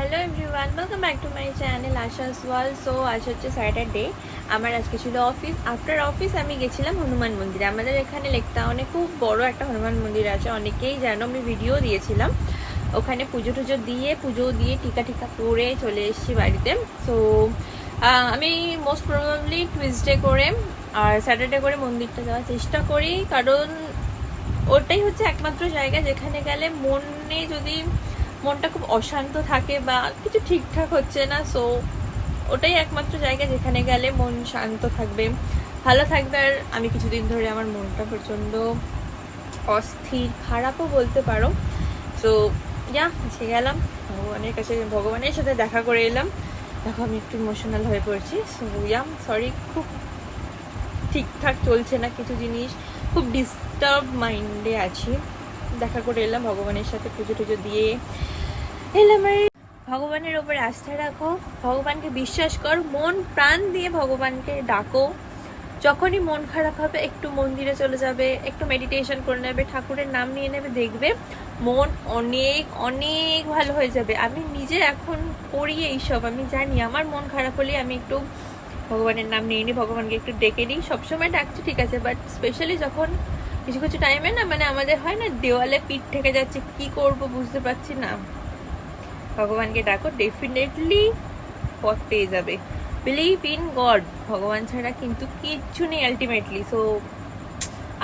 Hello everyone, welcome back to my channel Asha's world. So আজ হচ্ছে Saturday, আমার আজকে ছিল অফিস। আফটার অফিস আমি গেছিলাম হনুমান মন্দিরে। আমাদের এখানে লেক টাউনে খুব বড় একটা হনুমান মন্দির আছে, অনেকেই জানো, আমি ভিডিও দিয়েছিলাম। ওখানে পুজো দিয়ে টিকা টিকা পরে চলে এসেছি বাড়িতে। সো আমি মোস্ট প্রবাবলি টুইসডে করে আর স্যাটারডে করে মন্দিরটা যাওয়ার চেষ্টা করি, কারণ ওটাই হচ্ছে একমাত্র জায়গা যেখানে গেলে মনটা খুব অশান্ত থাকে বা কিছু ঠিকঠাক হচ্ছে না। সো ওটাই একমাত্র জায়গা যেখানে গেলে মন শান্ত থাকবে, ভালো থাকবে। আর আমি কিছুদিন ধরে আমার মনটা প্রচণ্ড অস্থির, খারাপও বলতে পারো। সো আজকে গেলাম ভগবানের সাথে দেখা করে এলাম। দেখো আমি একটু ইমোশনাল হয়ে পড়ছি। সো সরি, খুব ঠিকঠাক চলছে না কিছু জিনিস, খুব ডিস্টার্ব মাইন্ডে আছি। দেখা করে এলাম ভগবানের সাথে, পুজো টুজো দিয়ে এলাম। আর ভগবানের ওপরে আস্থা রাখো, ভগবানকে বিশ্বাস কর, মন প্রাণ দিয়ে ভগবানকে ডাকো। যখনই মন খারাপ হবে একটু মন্দিরে চলে যাবে, একটু মেডিটেশন করে নেবে, ঠাকুরের নাম নিয়ে নেবে, দেখবে মন অনেক অনেক ভালো হয়ে যাবে। আমি নিজে এখন করি এইসব, আমি জানি। আমার মন খারাপ হলে আমি একটু ভগবানের নাম নিয়ে নিই, ভগবানকে একটু ডেকে নিই। সবসময় ডাকছি ঠিক আছে, বাট স্পেশালি যখন কিছু কিছু টাইমে না, আমাদের হয় না, দেওয়ালে পিঠ ঠেকে যাচ্ছে, কি করব বুঝতে পারছি না, ভগবানকে ডাকো, ডেফিনেটলি পথ পেয়ে যাবে। বিলিভ ইন গড, ভগবান ছাড়া কিন্তু কিচ্ছু নেই আলটিমেটলি। সো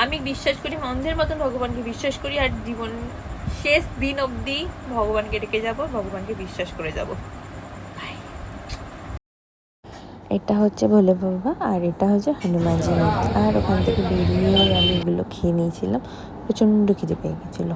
আমি বিশ্বাস করি, অন্ধের মতন ভগবানকে বিশ্বাস করি, আর জীবন শেষ দিন অবধি ভগবানকে ডেকে যাব, ভগবানকে বিশ্বাস করে যাব। এটা হচ্ছে ভোলে বাবা আর এটা হচ্ছে হনুমানজি মূর্তি। আর ওখান থেকে বেরিয়ে আমি এগুলো খেয়ে নিয়েছিলাম, প্রচণ্ড খিদে পেয়ে গেছিলো।